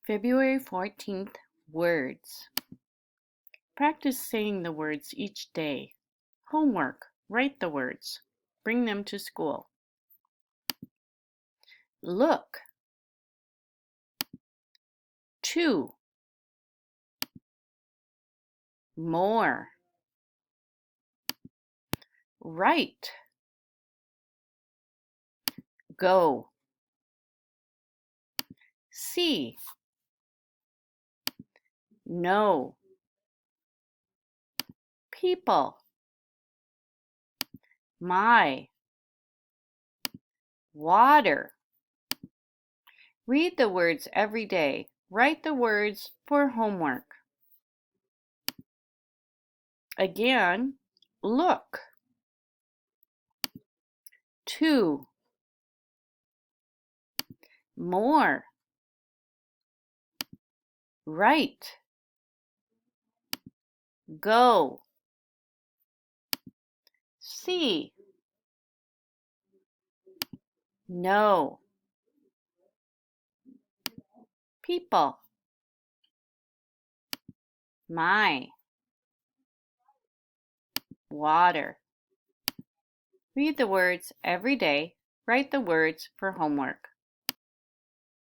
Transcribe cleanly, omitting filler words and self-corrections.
February 14th, words. Practice saying the words each day. Homework, write the words. Bring them to school. Look. 2. More. Write. Go. See. Know. People. My. Water. Read the words every day. Write the words for homework. Again, look. 2. More. Write. Go. See. Know. People. My. Water. Read the words every day. Write the words for homework.